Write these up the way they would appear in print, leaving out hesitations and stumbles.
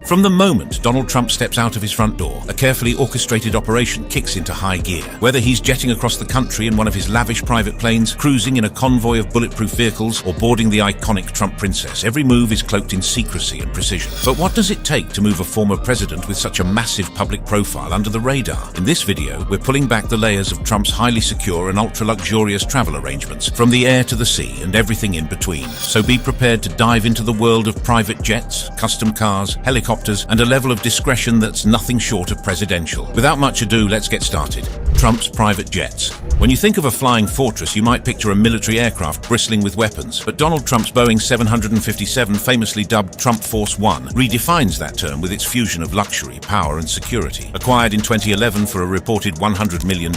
From the moment Donald Trump steps out of his front door, a carefully orchestrated operation kicks into high gear. Whether he's jetting across the country in one of his lavish private planes, cruising in a convoy of bulletproof vehicles, or boarding the iconic Trump princess, every move is cloaked in secrecy and precision. But what does it take to move a former president with such a massive public profile under the radar? In this video, we're pulling back the layers of Trump's highly secure and ultra-luxurious travel arrangements, from the air to the sea and everything in between. So be prepared to dive into the world of private jets, custom cars, helicopters, and a level of discretion that's nothing short of presidential. Without much ado, let's get started. Trump's private jets. When you think of a flying fortress, you might picture a military aircraft bristling with weapons, but Donald Trump's Boeing 757, famously dubbed Trump Force One, redefines that term with its fusion of luxury, power, and security. Acquired in 2011 for a reported $100 million,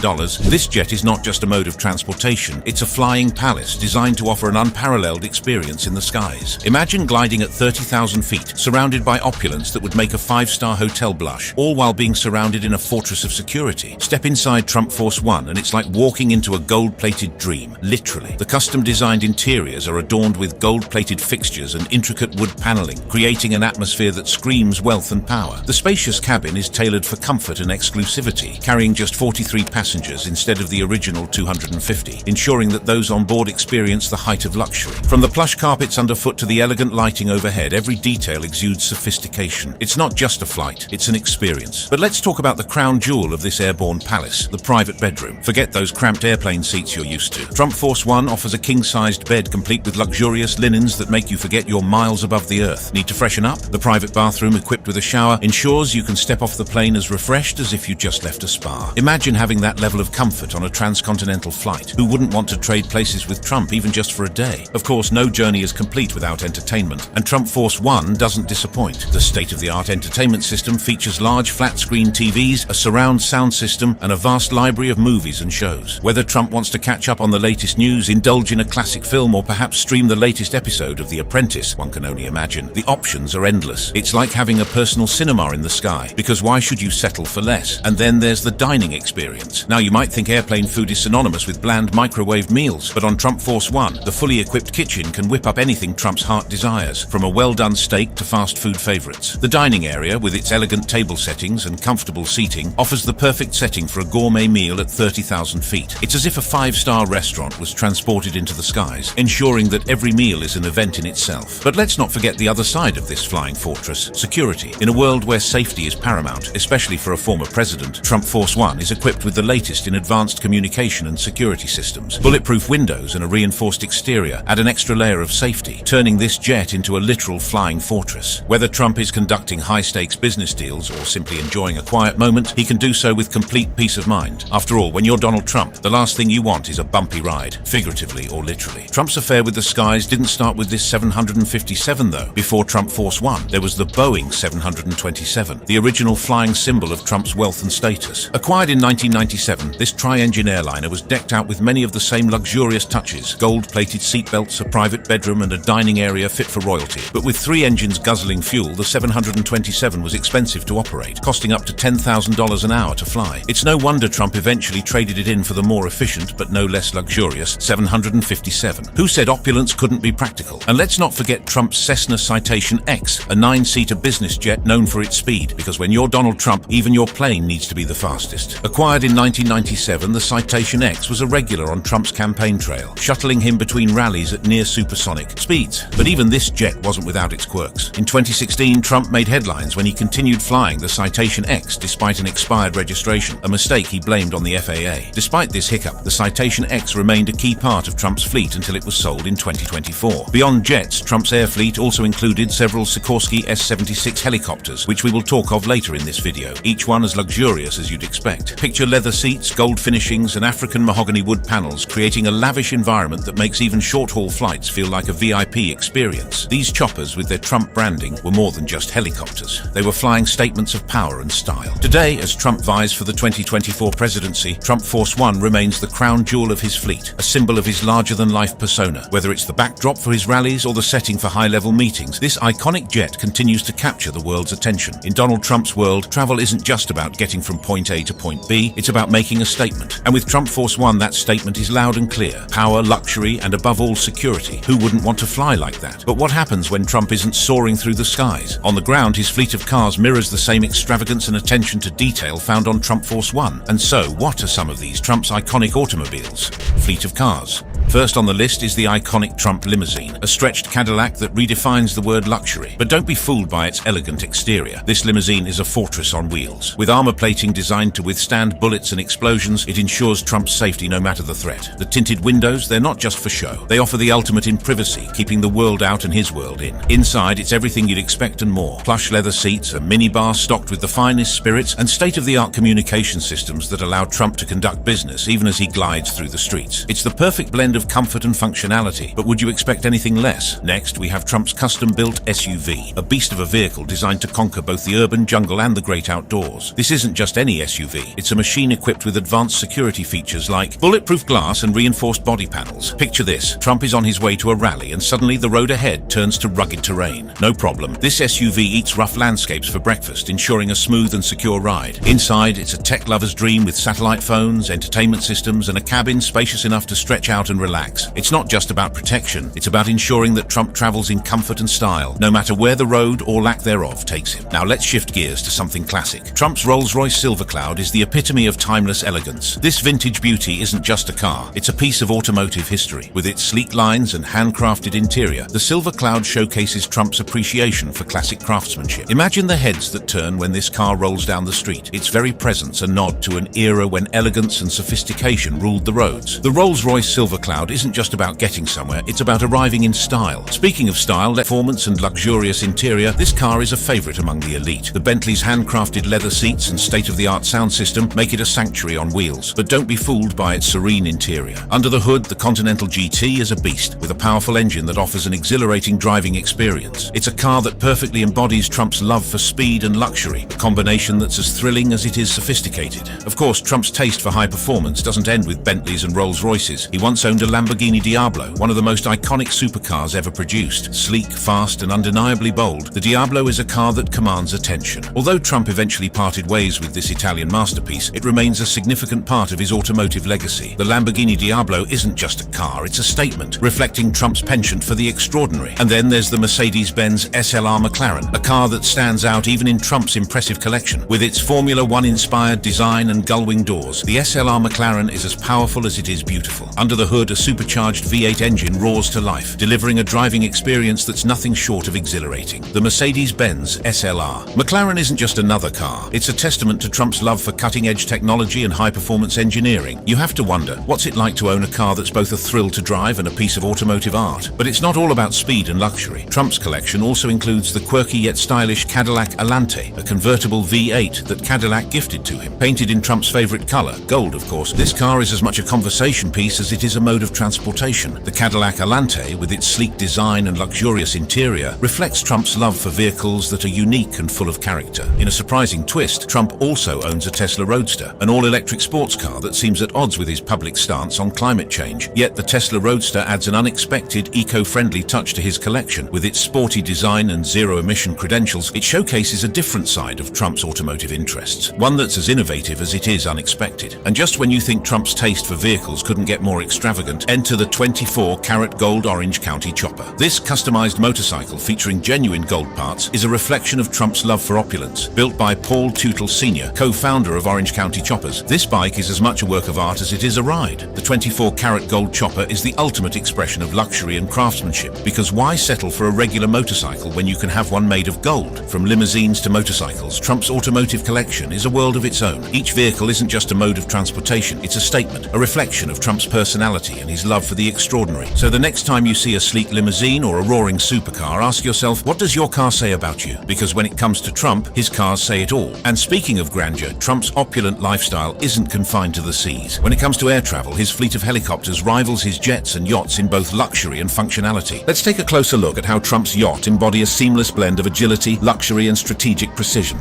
this jet is not just a mode of transportation, it's a flying palace designed to offer an unparalleled experience in the skies. Imagine gliding at 30,000 feet, surrounded by opulence that would make a five-star hotel blush, all while being surrounded in a fortress of security. Step inside Trump Force One and it's like walking into a gold-plated dream, literally. The custom-designed interiors are adorned with gold-plated fixtures and intricate wood paneling, creating an atmosphere that screams wealth and power. The spacious cabin is tailored for comfort and exclusivity, carrying just 43 passengers instead of the original 250, ensuring that those on board experience the height of luxury. From the plush carpets underfoot to the elegant lighting overhead, every detail exudes sophistication. It's not just a flight, it's an experience. But let's talk about the crown jewel of this airborne palace, the private bedroom. Forget those cramped airplane seats you're used to. Trump Force One offers a king-sized bed complete with luxurious linens that make you forget you're miles above the earth. Need to freshen up? The private bathroom, equipped with a shower, ensures you can step off the plane as refreshed as if you just left a spa. Imagine having that level of comfort on a transcontinental flight. Who wouldn't want to trade places with Trump even just for a day? Of course, no journey is complete without entertainment, and Trump Force One doesn't disappoint. The state-of-the-art entertainment system features large flat-screen TVs, a surround sound system, and a vast library of movies and shows. Whether Trump wants to catch up on the latest news, indulge in a classic film, or perhaps stream the latest episode of The Apprentice, one can only imagine. The options are endless. It's like having a personal cinema in the sky, because why should you settle for less? And then there's the dining experience. Now, you might think airplane food is synonymous with bland microwaved meals, but on Trump Force One, the fully equipped kitchen can whip up anything Trump's heart desires, from a well-done steak to fast food favorites. The dining area, with its elegant table settings and comfortable seating, offers the perfect setting for a gourmet meal at 30,000 feet. It's as if a five-star restaurant was transported into the skies, ensuring that every meal is an event in itself. But let's not forget the other side of this flying fortress, security. In a world where safety is paramount, especially for a former president, Trump Force One is equipped with the latest in advanced communication and security systems. Bulletproof windows and a reinforced exterior add an extra layer of safety, turning this jet into a literal flying fortress. Whether Trump is conducting high-stakes business deals or simply enjoying a quiet moment, he can do so with complete peace of mind. After all, when you're Donald Trump, the last thing you want is a bumpy ride, figuratively or literally. Trump's affair with the skies didn't start with this 757 though. Before Trump Force One, there was the Boeing 727, the original flying symbol of Trump's wealth and status. Acquired in 1997, this tri-engine airliner was decked out with many of the same luxurious touches: gold-plated seatbelts, a private bedroom, and a dining area fit for royalty. But with three engines guzzling fuel, the 727 was expensive to operate, costing up to $10,000 an hour to fly. It's no wonder Trump eventually traded it in for the more efficient but no less luxurious 757. Who said opulence couldn't be practical? And let's not forget Trump's Cessna Citation X, a 9-seater business jet known for its speed, because when you're Donald Trump, even your plane needs to be the fastest. Acquired in 1997, the Citation X was a regular on Trump's campaign trail, shuttling him between rallies at near supersonic speeds. But even this jet wasn't without its quirks. In 2016, Trump made headlines when he continued flying the Citation X despite an expired registration, a mistake he blamed on the FAA. Despite this hiccup, the Citation X remained a key part of Trump's fleet until it was sold in 2024. Beyond jets, Trump's air fleet also included several Sikorsky S-76 helicopters, which we will talk of later in this video, each one as luxurious as you'd expect. Picture leather seats, gold finishings, and African mahogany wood panels, creating a lavish environment that makes even short-haul flights feel like a VIP experience. These choppers, with their Trump branding, were more than just helicopters. They were flying statements of power and style. Today, as Trump vies for the 2024 presidency, Trump Force One remains the crown jewel of his fleet, a symbol of his larger-than-life persona. Whether it's the backdrop for his rallies or the setting for high-level meetings, this iconic jet continues to capture the world's attention. In Donald Trump's world, travel isn't just about getting from point A to point B, it's about making a statement. And with Trump Force One, that statement is loud and clear. Power, luxury, and above all, security. Who wouldn't want to fly like that? But what happens when Trump isn't soaring through the skies? On the ground, his fleet of cars mirrors the same extravagance and attention to detail found on Trump Force One. And so, what are some of these Trump's iconic automobiles? Fleet of cars. First on the list is the iconic Trump limousine, a stretched Cadillac that redefines the word luxury. But don't be fooled by its elegant exterior. This limousine is a fortress on wheels. With armor plating designed to withstand bullets and explosions, it ensures Trump's safety no matter the threat. The tinted windows, they're not just for show. They offer the ultimate in privacy, keeping the world out and his world in. Inside, it's everything you'd expect and more. Plush leather seats, a minibar stocked with the finest spirits, and state-of-the-art communication systems that allow Trump to conduct business even as he glides through the streets. It's the perfect blend of comfort and functionality, but would you expect anything less? Next, we have Trump's custom-built SUV, a beast of a vehicle designed to conquer both the urban jungle and the great outdoors. This isn't just any SUV, it's a machine equipped with advanced security features like bulletproof glass and reinforced body panels. Picture this, Trump is on his way to a rally and suddenly the road ahead turns to rugged terrain. No problem, this SUV eats rough landscapes for breakfast, ensuring a smooth and secure ride. Inside, it's a tech lover's dream with satellite phones, entertainment systems, and a cabin spacious enough to stretch out and relax. It's not just about protection, it's about ensuring that Trump travels in comfort and style, no matter where the road or lack thereof takes him. Now let's shift gears to something classic. Trump's Rolls-Royce Silver Cloud is the epitome of timeless elegance. This vintage beauty isn't just a car, it's a piece of automotive history. With its sleek lines and handcrafted interior, the Silver Cloud showcases Trump's appreciation for classic craftsmanship. Imagine the heads that turn when this car rolls down the street. Its very presence a nod to an era when elegance and sophistication ruled the roads. The Rolls-Royce Silver Cloud isn't just about getting somewhere, it's about arriving in style. Speaking of style, performance and luxurious interior, this car is a favorite among the elite. The Bentley's handcrafted leather seats and state-of-the-art sound system make it a sanctuary on wheels. But don't be fooled by its serene interior. Under the hood, the Continental GT is a beast, with a powerful engine that offers an exhilarating driving experience. It's a car that perfectly embodies Trump's love for speed and luxury, a combination that's as thrilling as it is sophisticated. Of course, Trump's taste for high performance doesn't end with Bentleys and Rolls-Royces. He once owned a Lamborghini Diablo, one of the most iconic supercars ever produced. Sleek, fast, and undeniably bold, the Diablo is a car that commands attention. Although Trump eventually parted ways with this Italian masterpiece, it remains a significant part of his automotive legacy. The Lamborghini Diablo isn't just a car, it's a statement, reflecting Trump's penchant for the extraordinary. And then there's the Mercedes-Benz SLR McLaren, a car that stands out even in Trump's impressive collection. With its Formula One-inspired design and gull-wing doors, the SLR McLaren is as powerful as it is beautiful. Under the hood, a supercharged V8 engine roars to life, delivering a driving experience that's nothing short of exhilarating. The Mercedes-Benz SLR. McLaren isn't just another car, it's a testament to Trump's love for cutting-edge technology and high-performance engineering. You have to wonder, what's it like to own a car that's both a thrill to drive and a piece of automotive art? But it's not all about speed and luxury. Trump's collection also includes the quirky yet stylish Cadillac Alante, a convertible V8 that Cadillac gifted to him. Painted in Trump's favorite color, gold of course, this car is as much a conversation piece as it is a mode of transportation. The Cadillac Alante, with its sleek design and luxurious interior, reflects Trump's love for vehicles that are unique and full of character. In a surprising twist, Trump also owns a Tesla Roadster, an all-electric sports car that seems at odds with his public stance on climate change. Yet the Tesla Roadster adds an unexpected, eco-friendly touch to his collection. With its sporty design and zero-emission credentials, it showcases a different side of Trump's automotive interests, one that's as innovative as it is unexpected. And just when you think Trump's taste for vehicles couldn't get more extravagant, enter the 24-karat gold Orange County chopper. This customized motorcycle featuring genuine gold parts is a reflection of Trump's love for opulence. Built by Paul Tootle Sr., co-founder of Orange County Choppers, this bike is as much a work of art as it is a ride. The 24-karat gold chopper is the ultimate expression of luxury and craftsmanship, because why settle for a regular motorcycle when you can have one made of gold? From limousines to motorcycles, Trump's automotive collection is a world of its own. Each vehicle isn't just a mode of transportation, it's a statement, a reflection of Trump's personality and his love for the extraordinary. So the next time you see a sleek limousine or a roaring supercar, ask yourself, what does your car say about you? Because when it comes to Trump, his cars say it all. And speaking of grandeur, Trump's opulent lifestyle isn't confined to the seas. When it comes to air travel, his fleet of helicopters rivals his jets and yachts in both luxury and functionality. Let's take a closer look at how Trump's yacht embodies a seamless blend of agility, luxury, and strategic precision.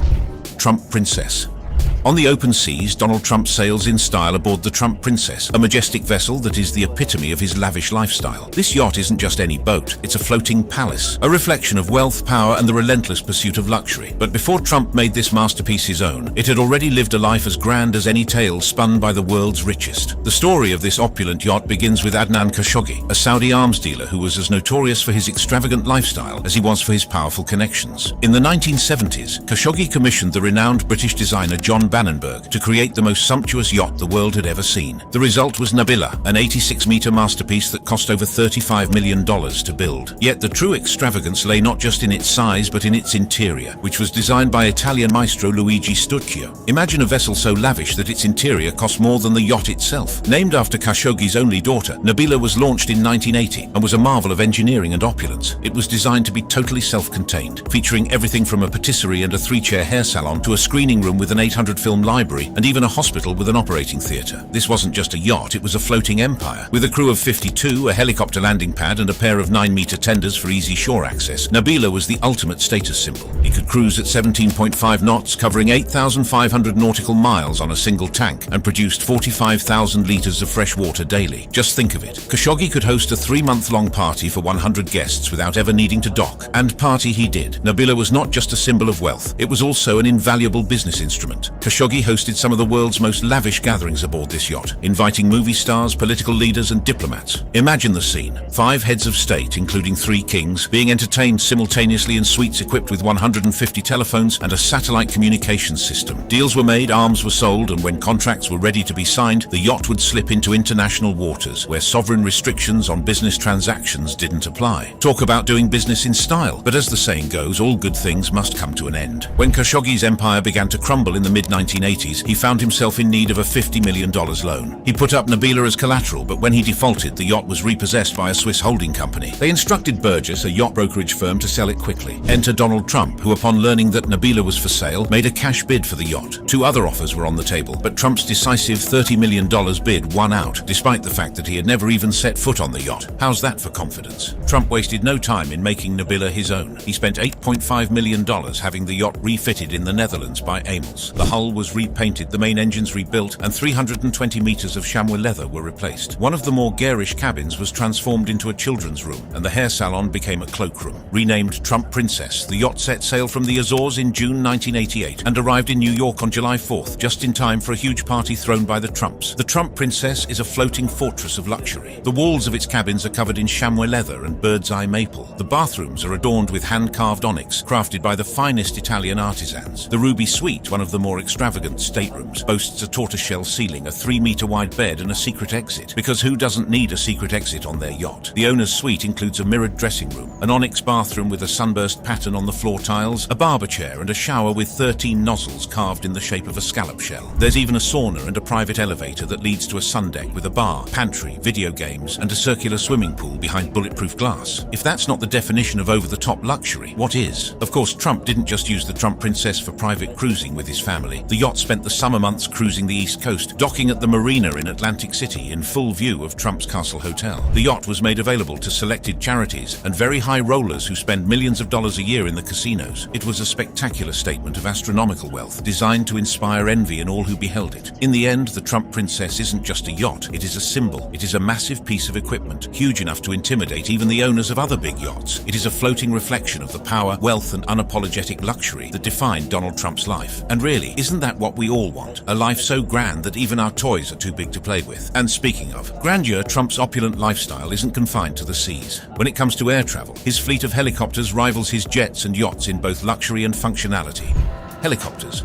Trump Princess. On the open seas, Donald Trump sails in style aboard the Trump Princess, a majestic vessel that is the epitome of his lavish lifestyle. This yacht isn't just any boat, it's a floating palace, a reflection of wealth, power, and the relentless pursuit of luxury. But before Trump made this masterpiece his own, it had already lived a life as grand as any tale spun by the world's richest. The story of this opulent yacht begins with Adnan Khashoggi, a Saudi arms dealer who was as notorious for his extravagant lifestyle as he was for his powerful connections. In the 1970s, Khashoggi commissioned the renowned British designer John Bannenberg to create the most sumptuous yacht the world had ever seen. The result was Nabila, an 86-meter masterpiece that cost over $35 million to build. Yet the true extravagance lay not just in its size but in its interior, which was designed by Italian maestro Luigi Stucchio. Imagine a vessel so lavish that its interior cost more than the yacht itself. Named after Khashoggi's only daughter, Nabila was launched in 1980 and was a marvel of engineering and opulence. It was designed to be totally self-contained, featuring everything from a patisserie and a 3-chair hair salon to a screening room with an 800-film library and even a hospital with an operating theatre. This wasn't just a yacht, it was a floating empire. With a crew of 52, a helicopter landing pad and a pair of 9-meter tenders for easy shore access, Nabila was the ultimate status symbol. He could cruise at 17.5 knots, covering 8,500 nautical miles on a single tank, and produced 45,000 litres of fresh water daily. Just think of it. Khashoggi could host a 3-month-long party for 100 guests without ever needing to dock. And party he did. Nabila was not just a symbol of wealth, it was also an invaluable business instrument. Khashoggi hosted some of the world's most lavish gatherings aboard this yacht, inviting movie stars, political leaders, and diplomats. Imagine the scene. 5 heads of state, including 3 kings, being entertained simultaneously in suites equipped with 150 telephones and a satellite communications system. Deals were made, arms were sold, and when contracts were ready to be signed, the yacht would slip into international waters, where sovereign restrictions on business transactions didn't apply. Talk about doing business in style. But as the saying goes, all good things must come to an end. When Khashoggi's empire began to crumble in the mid-1980s, he found himself in need of a $50 million loan. He put up Nabila as collateral, but when he defaulted, the yacht was repossessed by a Swiss holding company. They instructed Burgess, a yacht brokerage firm, to sell it quickly. Enter Donald Trump, who upon learning that Nabila was for sale, made a cash bid for the yacht. 2 other offers were on the table, but Trump's decisive $30 million bid won out, despite the fact that he had never even set foot on the yacht. How's that for confidence? Trump wasted no time in making Nabila his own. He spent $8.5 million having the yacht refitted in the Netherlands by Amels. The hull was repainted, the main engines rebuilt, and 320 meters of chamois leather were replaced. One of the more garish cabins was transformed into a children's room, and the hair salon became a cloakroom. Renamed Trump Princess, the yacht set sail from the Azores in June 1988 and arrived in New York on July 4th, just in time for a huge party thrown by the Trumps. The Trump Princess is a floating fortress of luxury. The walls of its cabins are covered in chamois leather and bird's eye maple. The bathrooms are adorned with hand-carved onyx, crafted by the finest Italian artisans. The Ruby Suite, one of the more extravagant staterooms, boasts a tortoiseshell ceiling, a 3-meter wide bed, and a secret exit. Because who doesn't need a secret exit on their yacht? The owner's suite includes a mirrored dressing room, an onyx bathroom with a sunburst pattern on the floor tiles, a barber chair, and a shower with 13 nozzles carved in the shape of a scallop shell. There's even a sauna and a private elevator that leads to a sun deck with a bar, pantry, video games, and a circular swimming pool behind bulletproof glass. If that's not the definition of over-the-top luxury, what is? Of course, Trump didn't just use the Trump Princess for private cruising with his family. The yacht spent the summer months cruising the East Coast, docking at the marina in Atlantic City in full view of Trump's Castle Hotel. The yacht was made available to selected charities and very high rollers who spend millions of dollars a year in the casinos. It was a spectacular statement of astronomical wealth, designed to inspire envy in all who beheld it. In the end, the Trump Princess isn't just a yacht, it is a symbol. It is a massive piece of equipment, huge enough to intimidate even the owners of other big yachts. It is a floating reflection of the power, wealth, and unapologetic luxury that defined Donald Trump's life. And really, isn't that what we all want? A life so grand that even our toys are too big to play with. And speaking of grandeur, Trump's opulent lifestyle isn't confined to the seas. When it comes to air travel, his fleet of helicopters rivals his jets and yachts in both luxury and functionality. Helicopters.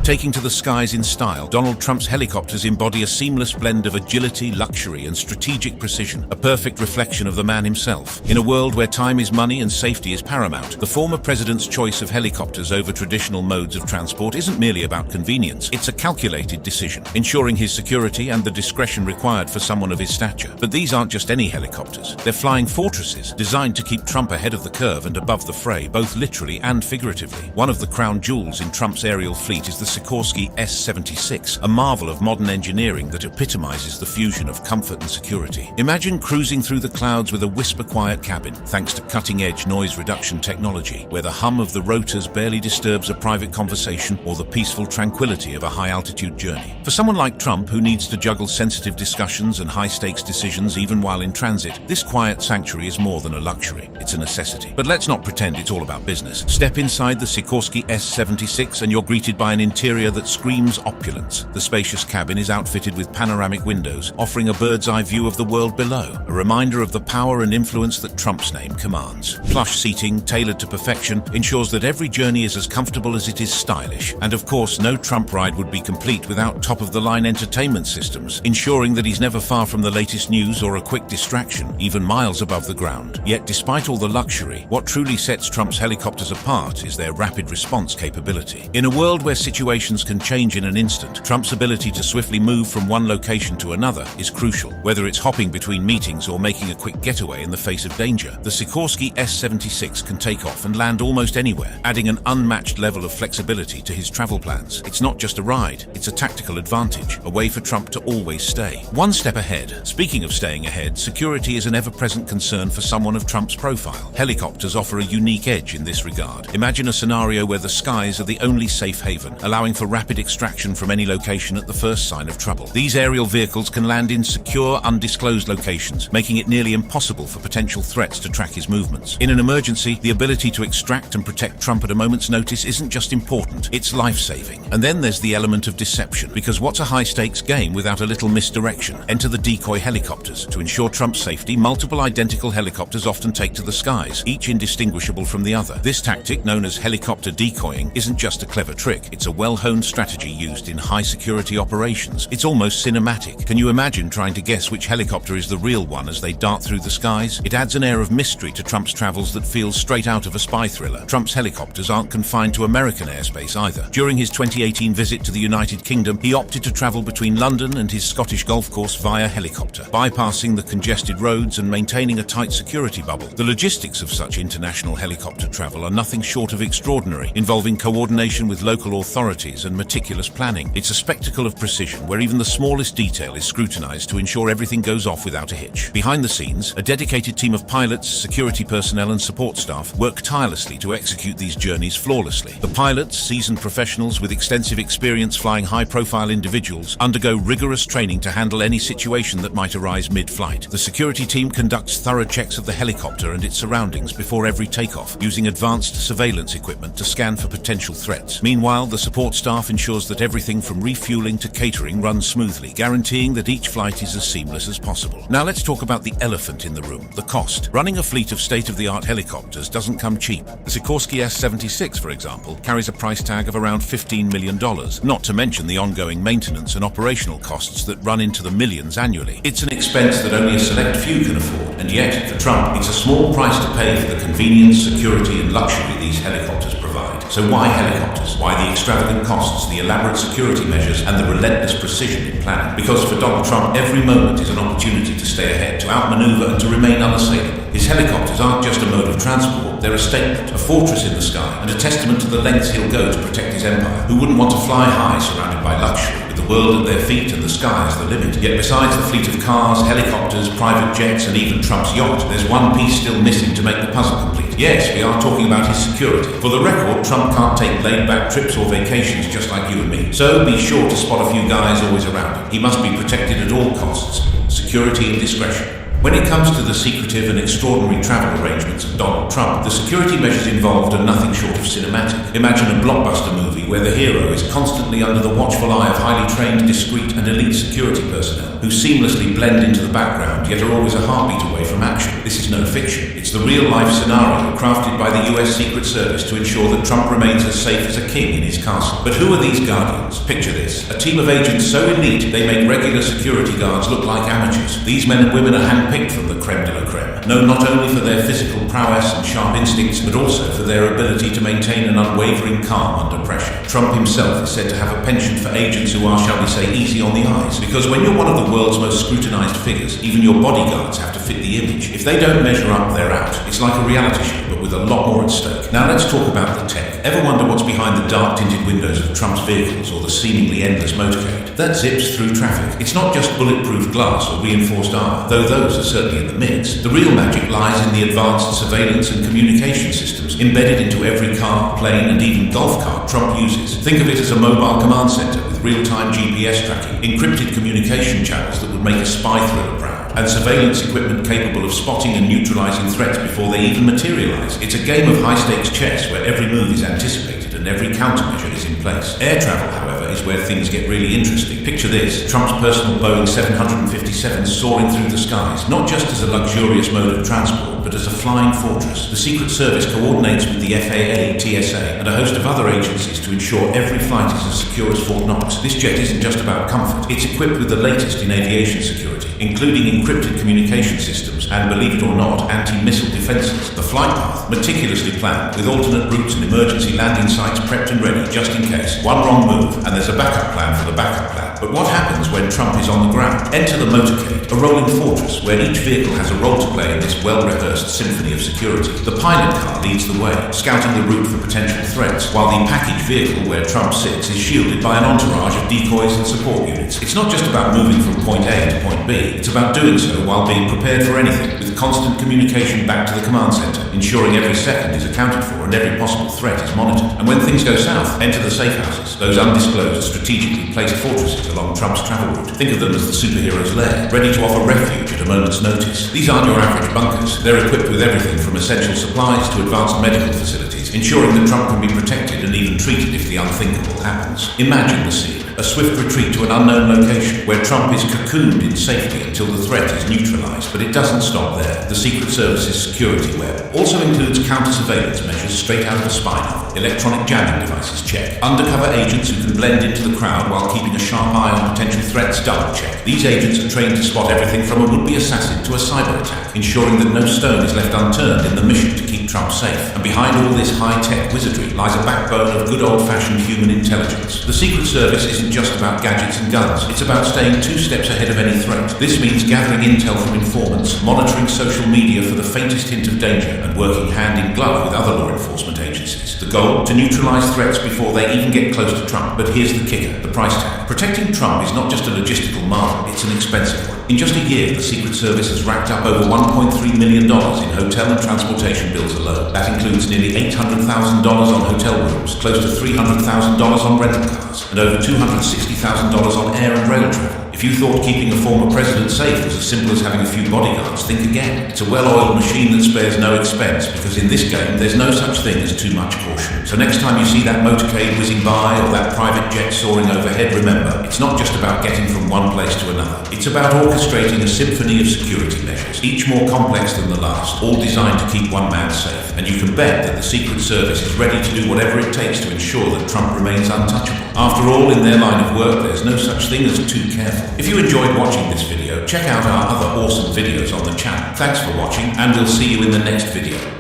Taking to the skies in style, Donald Trump's helicopters embody a seamless blend of agility, luxury, and strategic precision, a perfect reflection of the man himself. In a world where time is money and safety is paramount, the former president's choice of helicopters over traditional modes of transport isn't merely about convenience, it's a calculated decision, ensuring his security and the discretion required for someone of his stature. But these aren't just any helicopters. They're flying fortresses, designed to keep Trump ahead of the curve and above the fray, both literally and figuratively. One of the crown jewels in Trump's aerial fleet is the Sikorsky S-76, a marvel of modern engineering that epitomizes the fusion of comfort and security. Imagine cruising through the clouds with a whisper-quiet cabin, thanks to cutting-edge noise reduction technology, where the hum of the rotors barely disturbs a private conversation or the peaceful tranquility of a high-altitude journey. For someone like Trump, who needs to juggle sensitive discussions and high-stakes decisions even while in transit, this quiet sanctuary is more than a luxury. It's a necessity. But let's not pretend it's all about business. Step inside the Sikorsky S-76 and you're greeted by an interior that screams opulence. The spacious cabin is outfitted with panoramic windows, offering a bird's-eye view of the world below, a reminder of the power and influence that Trump's name commands. Plush seating, tailored to perfection, ensures that every journey is as comfortable as it is stylish. And of course, no Trump ride would be complete without top-of-the-line entertainment systems, ensuring that he's never far from the latest news or a quick distraction, even miles above the ground. Yet, despite all the luxury, what truly sets Trump's helicopters apart is their rapid response capability. In a world where situations can change in an instant, Trump's ability to swiftly move from one location to another is crucial. Whether it's hopping between meetings or making a quick getaway in the face of danger, the Sikorsky S-76 can take off and land almost anywhere, adding an unmatched level of flexibility to his travel plans. It's not just a ride, it's a tactical advantage, a way for Trump to always stay one step ahead. Speaking of staying ahead, security is an ever-present concern for someone of Trump's profile. Helicopters offer a unique edge in this regard. Imagine a scenario where the skies are the only safe haven, allowing for rapid extraction from any location at the first sign of trouble. These aerial vehicles can land in secure, undisclosed locations, making it nearly impossible for potential threats to track his movements. In an emergency, the ability to extract and protect Trump at a moment's notice isn't just important, it's life-saving. And then there's the element of deception, because what's a high-stakes game without a little misdirection? Enter the decoy helicopters. To ensure Trump's safety, multiple identical helicopters often take to the skies, each indistinguishable from the other. This tactic, known as helicopter decoying, isn't just a clever trick, it's a well-honed strategy used in high-security operations. It's almost cinematic. Can you imagine trying to guess which helicopter is the real one as they dart through the skies? It adds an air of mystery to Trump's travels that feels straight out of a spy thriller. Trump's helicopters aren't confined to American airspace either. During his 2018 visit to the United Kingdom, he opted to travel between London and his Scottish golf course via helicopter, bypassing the congested roads and maintaining a tight security bubble. The logistics of such international helicopter travel are nothing short of extraordinary, involving coordination with local authorities and meticulous planning. It's a spectacle of precision where even the smallest detail is scrutinized to ensure everything goes off without a hitch. Behind the scenes, a dedicated team of pilots, security personnel and support staff work tirelessly to execute these journeys flawlessly. The pilots, seasoned professionals with extensive experience flying high-profile individuals, undergo rigorous training to handle any situation that might arise mid-flight. The security team conducts thorough checks of the helicopter and its surroundings before every takeoff, using advanced surveillance equipment to scan for potential threats. Meanwhile, the support staff ensures that everything from refueling to catering runs smoothly, guaranteeing that each flight is as seamless as possible. Now let's talk about the elephant in the room, the cost. Running a fleet of state-of-the-art helicopters doesn't come cheap. The Sikorsky S-76, for example, carries a price tag of around $15 million, not to mention the ongoing maintenance and operational costs that run into the millions annually. It's an expense that only a select few can afford, and yet, for Trump, it's a small price to pay for the convenience, security and luxury these helicopters provide. So why helicopters? Why the extravagant costs, the elaborate security measures and the relentless precision in planning? Because for Donald Trump, every moment is an opportunity to stay ahead, to outmaneuver and to remain unassailable. His helicopters aren't just a mode of transport, they're a statement, a fortress in the sky, and a testament to the lengths he'll go to protect his empire. Who wouldn't want to fly high surrounded by luxury, with the world at their feet and the sky as the limit? Yet besides the fleet of cars, helicopters, private jets and even Trump's yacht, there's one piece still missing to make the puzzle complete. Yes, we are talking about his security. For the record, Trump can't take laid-back trips or vacations just like you and me. So be sure to spot a few guys always around him. He must be protected at all costs. Security and discretion. When it comes to the secretive and extraordinary travel arrangements of Donald Trump, the security measures involved are nothing short of cinematic. Imagine a blockbuster movie where the hero is constantly under the watchful eye of highly trained, discreet and elite security personnel who seamlessly blend into the background yet are always a heartbeat away from action. This is no fiction. It's the real-life scenario crafted by the US Secret Service to ensure that Trump remains as safe as a king in his castle. But who are these guardians? Picture this. A team of agents so elite they make regular security guards look like amateurs. These men and women are handpicked from the creme de la creme, known not only for their physical prowess and sharp instincts, but also for their ability to maintain an unwavering calm under pressure. Trump himself is said to have a penchant for agents who are, shall we say, easy on the eyes. Because when you're one of the world's most scrutinized figures, even your bodyguards have to fit the image. If they don't measure up, they're out. It's like a reality show, but with a lot more at stake. Now let's talk about the tech. Ever wonder what's behind the dark tinted windows of Trump's vehicles or the seemingly endless motorcade that zips through traffic? It's not just bulletproof glass or reinforced armor, though those are certainly in the mix. The real magic lies in the advanced surveillance and communication systems embedded into every car, plane, and even golf cart Trump uses. Think of it as a mobile command center with real-time GPS tracking, encrypted communication channels that would make a spy thriller proud, and surveillance equipment capable of spotting and neutralizing threats before they even materialize. It's a game of high-stakes chess where every move is anticipated and every countermeasure is in place. Air travel, however, is where things get really interesting. Picture this: Trump's personal Boeing 757 soaring through the skies, not just as a luxurious mode of transport, but as a flying fortress. The Secret Service coordinates with the FAA, TSA, and a host of other agencies to ensure every flight is as secure as Fort Knox. This jet isn't just about comfort. It's equipped with the latest in aviation security, including encrypted communication systems and, believe it or not, anti-missile defenses. The flight path, meticulously planned, with alternate routes and emergency landing sites prepped and ready just in case. One wrong move, and there's a backup plan for the backup plan. But what happens when Trump is on the ground? Enter the motorcade, a rolling fortress where each vehicle has a role to play in this well-rehearsed symphony of security. The pilot car leads the way, scouting the route for potential threats, while the package vehicle where Trump sits is shielded by an entourage of decoys and support units. It's not just about moving from point A to point B, it's about doing so while being prepared for anything, with constant communication back to the command center, ensuring every second is accounted for and every possible threat is monitored. And when things go south, enter the safe houses, those undisclosed, strategically placed fortresses along Trump's travel route. Think of them as the superhero's lair, ready to offer refuge at a moment's notice. These aren't your average bunkers. They're equipped with everything from essential supplies to advanced medical facilities, ensuring that Trump can be protected and even treated if the unthinkable happens. Imagine the scene: a swift retreat to an unknown location where Trump is cocooned in safety until the threat is neutralized. But it doesn't stop there. The Secret Service's security web also includes counter-surveillance measures straight out of a spy novel. Electronic jamming devices, check. Undercover agents who can blend into the crowd while keeping a sharp eye on potential threats, double check. These agents are trained to spot everything from a would-be assassin to a cyber attack, ensuring that no stone is left unturned in the mission to keep Trump safe. And behind all this high-tech wizardry lies a backbone of good old-fashioned human intelligence. The Secret Service isn't just about gadgets and guns. It's about staying 2 steps ahead of any threat. This means gathering intel from informants, monitoring social media for the faintest hint of danger, and working hand in glove with other law enforcement agencies. The goal? To neutralize threats before they even get close to Trump. But here's the kicker: the price tag. Protecting Trump is not just a logistical marvel, it's an expensive one. In just a year, the Secret Service has racked up over $1.3 million in hotel and transportation bills alone. That includes nearly $800,000 on hotel rooms, close to $300,000 on rental cars, and over $260,000 on air and rail travel. If you thought keeping a former president safe was as simple as having a few bodyguards, think again. It's a well-oiled machine that spares no expense, because in this game, there's no such thing as too much caution. So next time you see that motorcade whizzing by or that private jet soaring overhead, remember, it's not just about getting from one place to another. It's about orchestrating a symphony of security measures, each more complex than the last, all designed to keep one man safe. And you can bet that the Secret Service is ready to do whatever it takes to ensure that Trump remains untouchable. After all, in their line of work, there's no such thing as too careful. If you enjoyed watching this video, check out our other awesome videos on the channel. Thanks for watching, and we'll see you in the next video.